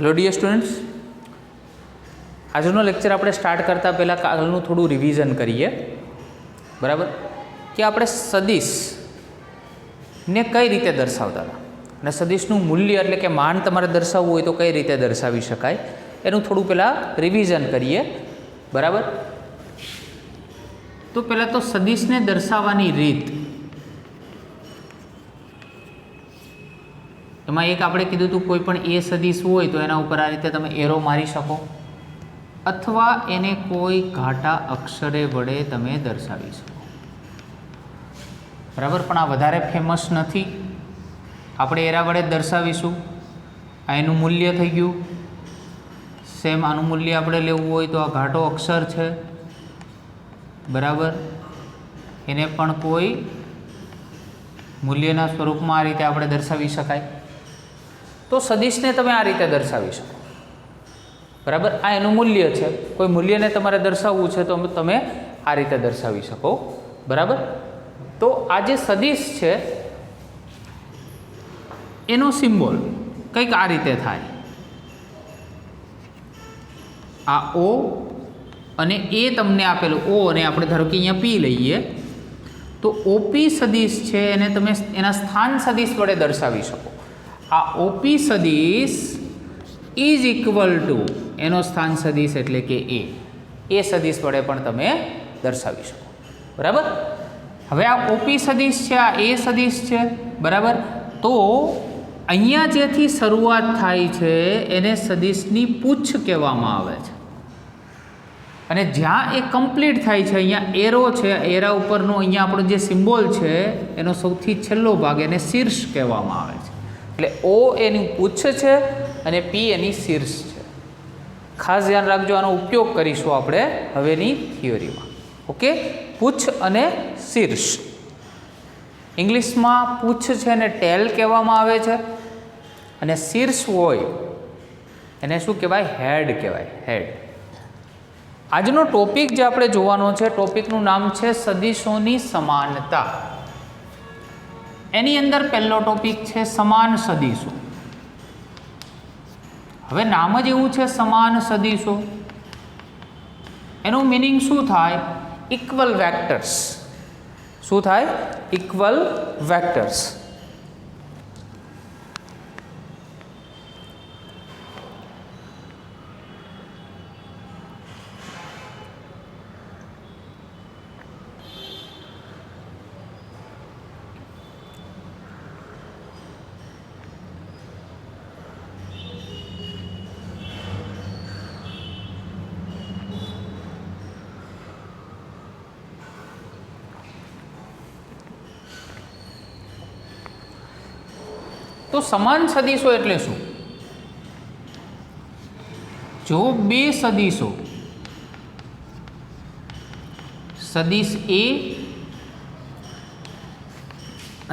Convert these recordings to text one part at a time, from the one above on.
Hello dear students, આજનો lecture આપણે start કરતાં પહેલાં કાલનું થોડું રિવિઝન કરીએ. બરાબર, કે આપણે સદિશને કઈ રીતે દર્શાવતા હતા અને સદિશનું મૂલ્ય એટલે કે માન તમારે દર્શાવવું હોય તો કઈ રીતે દર્શાવી શકાય એનું થોડું પહેલાં રિવિઝન કરીએ. બરાબર, તો પહેલાં તો સદિશને દર્શાવવાની રીત, એમાં એક આપણે કીધું હતું કોઈ પણ એ સદિશ હોય તો એના ઉપર આ રીતે તમે એરો મારી શકો અથવા એને કોઈ ઘાટા અક્ષરે વડે તમે દર્શાવી શકો. બરાબર, પણ આ વધારે ફેમસ નથી, આપણે એરા વડે જ દર્શાવીશું. આ એનું મૂલ્ય થઈ ગયું. સેમ આનું મૂલ્ય આપણે લેવું હોય તો આ ઘાટો અક્ષર છે. બરાબર, એને પણ કોઈ મૂલ્યના સ્વરૂપમાં આ રીતે આપણે દર્શાવી શકાય. તો સદિશને તમે આ રીતે દર્શાવી શકો. બરાબર, આ એનું મૂલ્ય છે, કોઈ મૂલ્યને તમારે દર્શાવવું છે તો તમે આ રીતે દર્શાવી શકો. બરાબર, તો આ જે સદિશ છે એનો સિમ્બોલ કંઈક આ રીતે થાય. આ ઓ અને એ તમને આપેલું ઓ અને આપણે ધારો કે અહીંયા પી લઈએ તો ઓપી સદિશ છે એને તમે એના સ્થાન સદિશ વડે દર્શાવી શકો. આ ઓપી સદિશ ઇઝ ઇક્વલ ટુ એનો સ્થાન સદિશ એટલે કે એ સદિશ વડે પણ તમે દર્શાવી શકો. બરાબર, હવે આ ઓપી સદિશ છે, આ એ સદિશ છે. બરાબર, તો અહીંયા જેથી શરૂઆત થાય છે એને સદિશની પૂછ કહેવામાં આવે છે અને જ્યાં એ કમ્પ્લીટ થાય છે અહીંયા એરો છે, એરા ઉપરનો અહીંયા આપણો જે સિમ્બોલ છે એનો સૌથી છેલ્લો ભાગ એને શીર્ષ કહેવામાં આવે છે. એટલે ઓ એની પૂછ છે અને પી એની શીર્ષ છે. ખાસ ધ્યાન રાખજો, આનો ઉપયોગ કરીશું આપણે હવેની થિયરીમાં. ઓકે, પૂછ અને શીર્ષ. ઇંગ્લિશમાં પૂછ છે ને ટેલ કહેવામાં આવે છે અને શીર્ષ હોય એને શું કહેવાય? હેડ કહેવાય, હેડ. આજનો ટોપિક જે આપણે જોવાનો છે, ટોપિકનું નામ છે સદિશોની સમાનતા. એની અંદર પહેલો ટોપિક છે સમાન સદિશો. હવે નામ જ એવું છે સમાન સદિશો, એનું મિનિંગ શું થાય? Equal vectors. શું થાય? Equal vectors. તો સમાન સદિશો એટલે શું? જો બે સદિશો સદિશ એ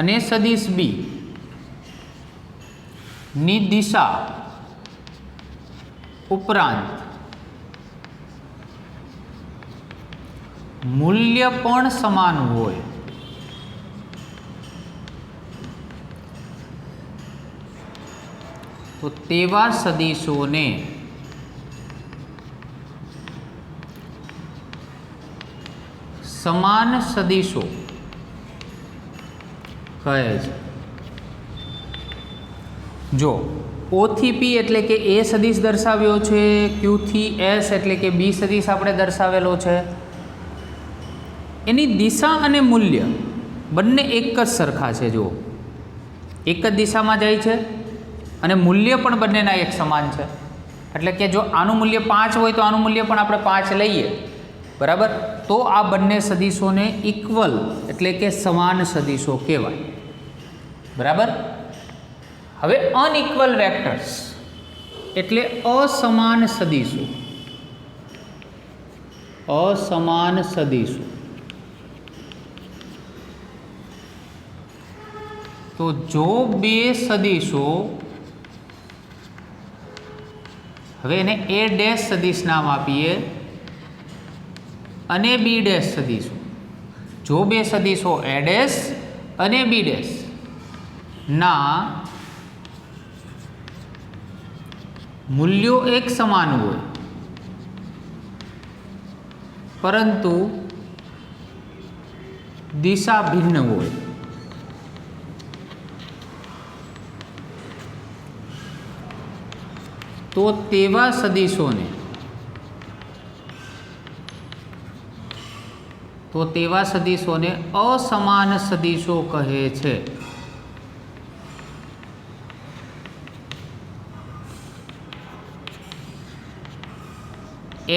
અને સદિશ બી ની દિશા ઉપરાંત મૂલ્ય પણ સમાન હોય તો તેવા સદિશોને સમાન સદિશો કહે છે. જો ઓ થી પી એટલે કે એ સદિશ દર્શાવ્યો છે, ક્યુ થી એસ એટલે કે બી સદિશ આપણે દર્શાવેલો છે, એની દિશા અને મૂલ્ય બંને એક જ સરખા છે. જો એક જ દિશામાં જાય છે અને મૂલ્ય પણ બંનેના એક સમાન છે. એટલે કે જો આનું મૂલ્ય 5 હોય તો આનું મૂલ્ય પણ આપણે 5 લઈએ. બરાબર, તો આ બંને સદિશોને ઇક્વલ એટલે કે સમાન સદિશો કહેવાય. બરાબર, હવે અનઇક્વલ વેક્ટર્સ એટલે અસમાન સદિશો. અસમાન સદિશો તો જો બે સદિશો, હવે એને એ ડેશ સદિશ નામ આપીએ અને બી ડેશ સદિશો. જો બે સદિશો એ ડેશ અને બી ડેશ ના મૂલ્યો એક સમાન હોય પરંતુ દિશા ભિન્ન હોય તો તેવા સદીશોને અસમાન સદીશો કહે છે.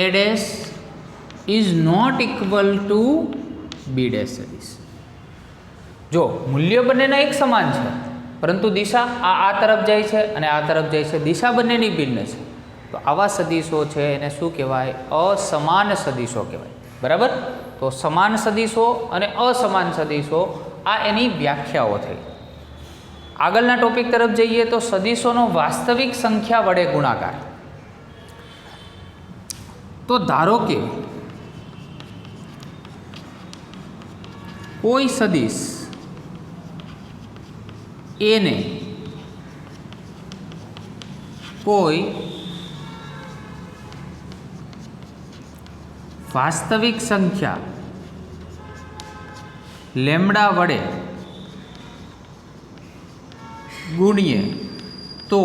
A dash is not equal to B dash સદીશ. જો મૂલ્ય બંનેના એક સમાન છે પરંતુ દિશા આ તરફ જાય છે અને આ તરફ જાય છે, દિશા બંનેની ભિન્ન છે, તો આવા સદીશો છે એને શું કહેવાય? અસમાન સદીશો કહેવાય. બરાબર? તો સમાન સદીશો અને અસમાન સદીશો આ એની વ્યાખ્યાઓ થઈ. આગળના ટોપિક તરફ જઈએ તો સદીશોનો વાસ્તવિક સંખ્યા વડે ગુણાકાર. તો ધારો કે કોઈ સદીશ એને કોઈ વાસ્તવિક સંખ્યા લેમ્ડા વડે ગુણીએ તો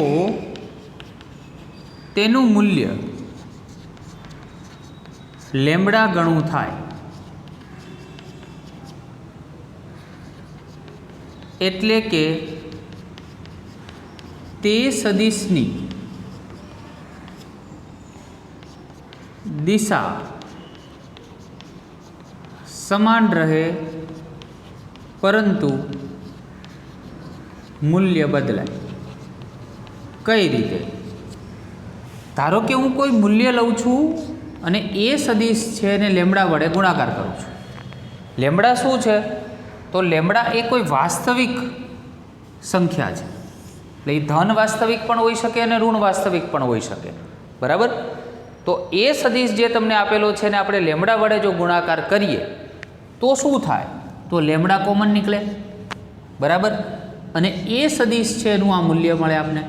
તેનું મૂલ્ય લેમ્ડા ગણું થાય. એટલે કે તે સદીશની દિશા સમાન રહે પરંતુ મૂલ્ય બદલાય. કઈ રીતે? ધારો કે હું કોઈ મૂલ્ય લઉં છું અને એ સદીશ છે એને લેમ્ડા વડે ગુણાકાર કરું છું. લેમ્ડા શું છે? તો લેમ્ડા એ કોઈ વાસ્તવિક સંખ્યા છે. એટલે એ ધન વાસ્તવિક પણ હોઈ શકે અને ઋણ વાસ્તવિક પણ હોઈ શકે. બરાબર? તો એ સદીશ જે તમને આપેલો છે ને આપણે લેમ્ડા વડે જો ગુણાકાર કરીએ તો શું થાય? તો લેમ્ડા કોમન નીકળે. બરાબર? અને એ સદીશ છે એનું આ મૂલ્ય મળે આપને,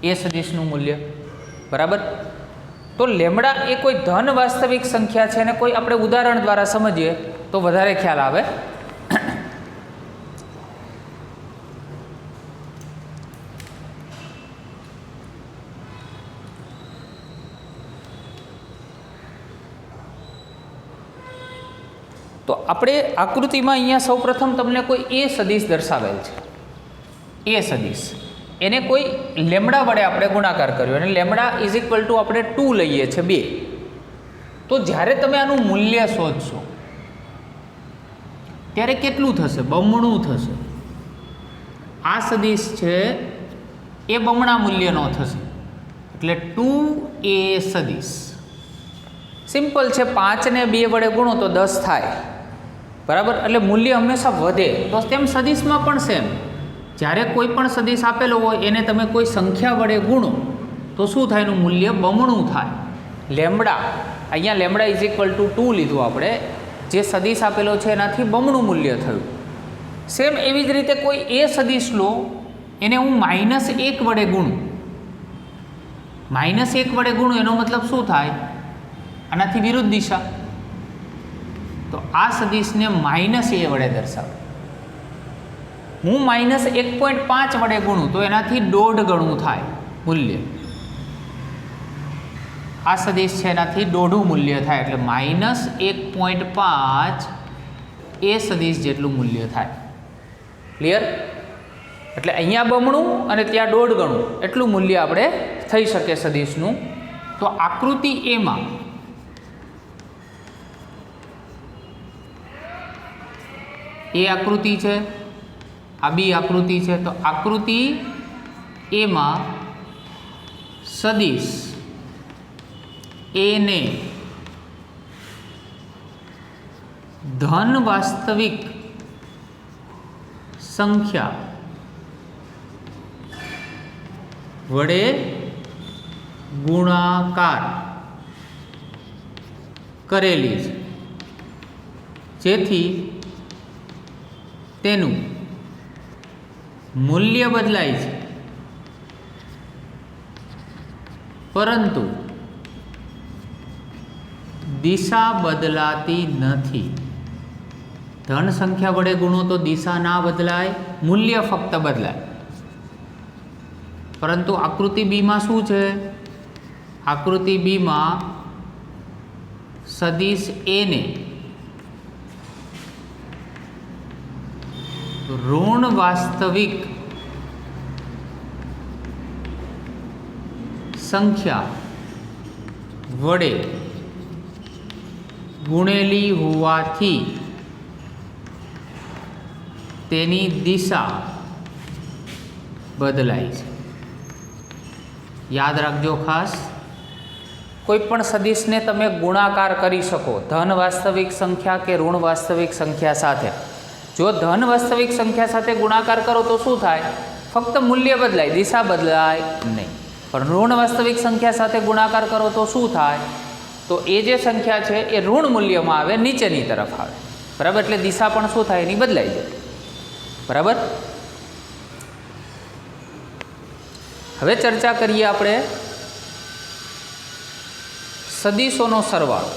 એ સદીશનું મૂલ્ય. બરાબર? તો લેમ્ડા એ કોઈ ધન વાસ્તવિક સંખ્યા છે અને કોઈ આપણે ઉદાહરણ દ્વારા સમજીએ તો વધારે ખ્યાલ આવે. તો આપણે આકૃતિમાં અહીંયા સૌપ્રથમ તમને કોઈ એ સદીશ દર્શાવેલ છે. એ સદીશ એને કોઈ લેમ્ડા વડે આપણે ગુણાકાર કર્યો અને લેમ્ડા ઇઝ ઇક્વલ ટુ આપણે 2 લઈએ છીએ 2. તો જ્યારે તમે આનું મૂલ્ય શોધશો ત્યારે કેટલું થશે? બમણું થશે. આ સદીશ છે એ બમણા મૂલ્યનો થશે એટલે 2a સદીશ. સિમ્પલ છે, 5 ને 2 વડે ગુણો તો 10 થાય. બરાબર? એટલે મૂલ્ય હંમેશા વધે. તો તેમ સદીશમાં પણ સેમ, જ્યારે કોઈ પણ સદીશ આપેલો હોય એને તમે કોઈ સંખ્યા વડે ગુણો તો શું થાય? એનું મૂલ્ય બમણું થાય. લેમ્ડા અહીંયા લેમ્ડા ઇઝ ઇક્વલ ટુ 2 લીધું આપણે, જે સદીશ આપેલો છે એનાથી બમણું મૂલ્ય થયું. સેમ એવી જ રીતે કોઈ એ સદીશ લો, એને હું -1 વડે ગુણું. -1 વડે ગુણું એનો મતલબ શું થાય? આનાથી વિરુદ્ધ દિશા. તો આ સદીશને -a વડે દર્શાવે. હું -1.5 વડે ગુણું તો એનાથી 1.5 ગણું થાય મૂલ્ય. આ સદીશ છે એનાથી 1.5 મૂલ્ય થાય એટલે -1.5 એ સદીશ જેટલું મૂલ્ય થાય. ક્લિયર? એટલે અહીંયા બમણું અને ત્યાં 1.5 ગણું એટલું મૂલ્ય આપણે થઈ શકે સદીશનું. તો આકૃતિ એમાં એ આકૃતિ છે, આ બી આકૃતિ છે. તો આકૃતિ એમાં સદીશ એને ધન વાસ્તવિક સંખ્યા વડે ગુણાકાર કરેલી છે, જેથી તેનું મૂલ્ય બદલાય છે પરંતુ દિશા બદલાતી નથી. ધન સંખ્યા વડે ગુણો તો દિશા ના બદલાય, મૂલ્ય ફક્ત બદલાય. પરંતુ આકૃતિ બીમાં શું છે? આકૃતિ બીમાં સદિશ એ ને ઋણ વાસ્તવિક સંખ્યા વડે ગુણેલી હોવાથી તેની દિશા બદલાય છે. યાદ રાખજો ખાસ, કોઈ પણ સદિશને તમે ગુણાકાર કરી શકો ધન વાસ્તવિક સંખ્યા કે ઋણ વાસ્તવિક સંખ્યા સાથે. જો ધન વાસ્તવિક સંખ્યા સાથે ગુણાકાર કરો તો શું થાય? ફક્ત મૂલ્ય બદલાય, દિશા બદલાય નહીં. પણ ઋણ વાસ્તવિક સંખ્યા સાથે ગુણાકાર કરો તો શું થાય? તો એ જે સંખ્યા છે એ ઋણ મૂલ્યમાં આવે, નીચેની તરફ આવે. બરાબર? એટલે દિશા પણ શું થાય? એની બદલાઈ જાય. બરાબર? હવે ચર્ચા કરીએ આપણે સદિશોનો સરવાળો.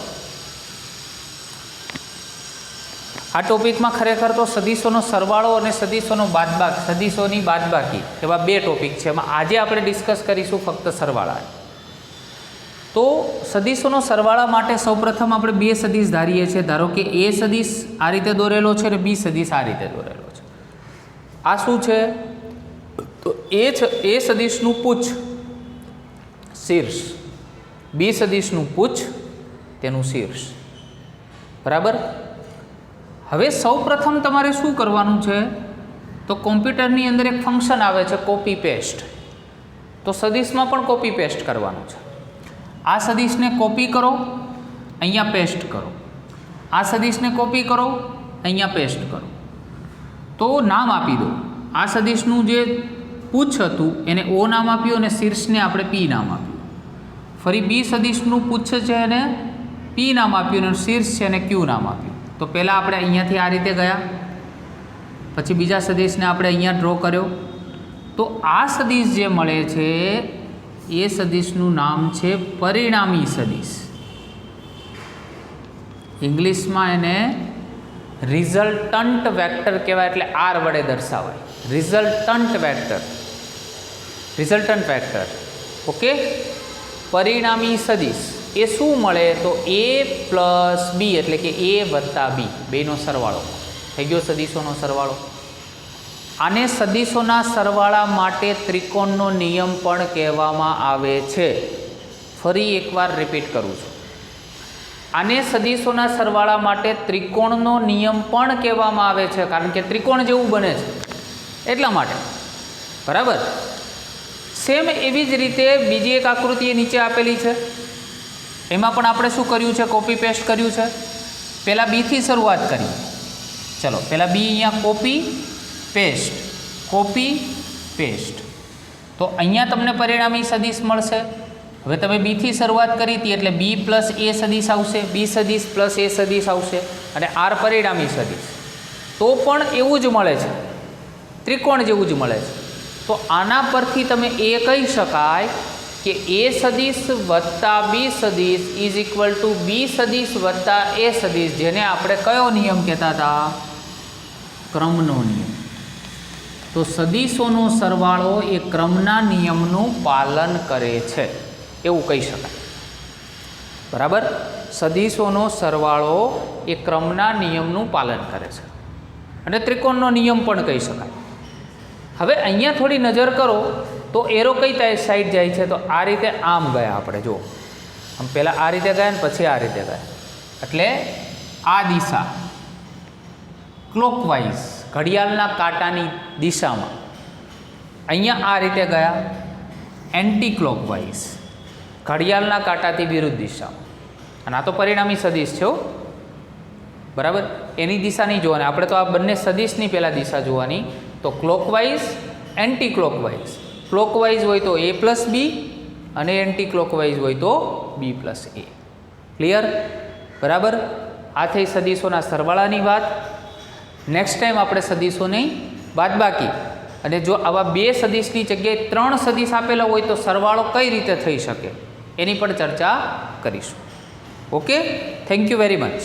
આ ટોપિકમાં ખરેખર તો સદિશોનો સરવાળો અને સદિશોનો બાદબાકી, સદિશોની બાદબાકી એવા બે ટોપિક છે. એમાં આજે આપણે ડિસ્કસ કરીશું ફક્ત સરવાળા. તો સદિશોનો સરવાળા માટે સૌપ્રથમ આપણે બે સદિશ ધારીએ છીએ. ધારો કે એ સદિશ આ રીતે દોરેલો છે અને બી સદિશ આ રીતે દોરેલો છે. આ શું છે? તો એ સદિશનું પૂછ શીર્ષ, બી સદિશનું પૂછ તેનું શીર્ષ. બરાબર? હવે સૌપ્રથમ તમારે શું કરવાનું છે? તો કોમ્પ્યુટરની અંદર એક ફંક્શન આવે છે કોપી પેસ્ટ. તો સદિશમાં પણ કોપી પેસ્ટ કરવાનું છે. આ સદિશને કોપી કરો, અહીંયા પેસ્ટ કરો. આ સદિશને કોપી કરો, અહીંયા પેસ્ટ કરો. તો નામ આપી દો. આ સદિશનું જે પૂછ હતું એને ઓ નામ આપ્યું અને શીર્ષને આપણે પી નામ આપ્યું. ફરી બી સદિશનું પૂછ છે એને પી નામ આપ્યું અને શીર્ષ છે એને ક્યુ નામ આપ્યું. તો પહેલાં આપણે અહીંયાથી આ રીતે ગયા, પછી બીજા સદિશને આપણે અહીંયા ડ્રો કર્યો. તો આ સદિશ જે મળે છે એ સદિશનું નામ છે પરિણામી સદિશ. ઇંગ્લિશમાં એને રિઝલ્ટન્ટ વેક્ટર કહેવાય, એટલે આર વડે દર્શાવાય. Resultant vector, resultant vector. Okay? પરિણામી સદિશ એ શું મળે? તો એ પ્લસ બી, એટલે કે એ વત્તા બી, બેનો સરવાળો થઈ ગયો સદિશોનો સરવાળો. આને સદિશોના સરવાળા માટે ત્રિકોણનો નિયમ પણ કહેવામાં આવે છે. ફરી એકવાર રિપીટ કરું છું, આને સદિશોના સરવાળા માટે ત્રિકોણનો નિયમ પણ કહેવામાં આવે છે, કારણ કે ત્રિકોણ જેવું બને છે એટલા માટે. બરાબર? સેમ એવી જ રીતે બીજી એક આકૃતિ નીચે આપેલી છે. એમાં પણ આપણે શું કર્યું છે? કોપી પેસ્ટ કર્યું છે. પહેલાં બીથી શરૂઆત કરી. ચલો, પહેલાં બી અહીંયા કોપી પેસ્ટ, કોપી પેસ્ટ. તો અહીંયા તમને પરિણામી સદિશ મળશે. હવે તમે બીથી શરૂઆત કરી હતી એટલે બી પ્લસ એ સદિશ આવશે, બી સદિશ પ્લસ એ સદિશ આવશે, અને આર પરિણામી સદિશ. તો પણ એવું જ મળે છે, ત્રિકોણ જેવું જ મળે છે. તો આના પરથી તમે એ કહી શકાય કે એ સદિશ વત્તા બી સદિશ ઇઝ ઇક્વલ ટુ બી સદિશ વત્તા એ સદિશ, જેને આપણે કયો નિયમ કહેતા હતા? ક્રમનો નિયમ. તો સદિશોનો સરવાળો એ ક્રમના નિયમનું પાલન કરે છે એવું કહી શકાય. બરાબર? સદિશોનો સરવાળો એ ક્રમના નિયમનું પાલન કરે છે અને ત્રિકોણનો નિયમ પણ કહી શકાય. હવે અહીંયા થોડી નજર કરો તો એરો કઈ સાઈડ જાય છે? તો આ રીતે આમ ગયા આપણે. જો આમ પહેલાં આ રીતે ગયા ને પછી આ રીતે ગયા, એટલે આ દિશા ક્લોકવાઇઝ, ઘડિયાળના કાંટાની દિશામાં. અહીંયા આ રીતે ગયા એન્ટી ક્લોકવાઇઝ, ઘડિયાળના કાંટાથી વિરુદ્ધ દિશામાં. અને આ તો પરિણામી સદિશ છે. બરાબર? એની દિશા નહીં જોવાની આપણે, તો આ બંને સદિશની પહેલાં દિશા જોવાની. તો ક્લોકવાઇઝ, એન્ટી ક્લોકવાઇઝ. ક્લોકવાઇઝ હોય તો એ પ્લસ બી અને એન્ટી ક્લોકવાઇઝ હોય તો બી પ્લસ એ. ક્લિયર? બરાબર? આ થઈ સદિશોના સરવાળાની વાત. નેક્સ્ટ ટાઈમ આપણે સદિશોની બાદબાકી, અને જો આવા બે સદિશની જગ્યાએ ત્રણ સદિશ આપેલા હોય તો સરવાળો કઈ રીતે થઈ શકે એની પણ ચર્ચા કરીશું. Okay, thank you very much.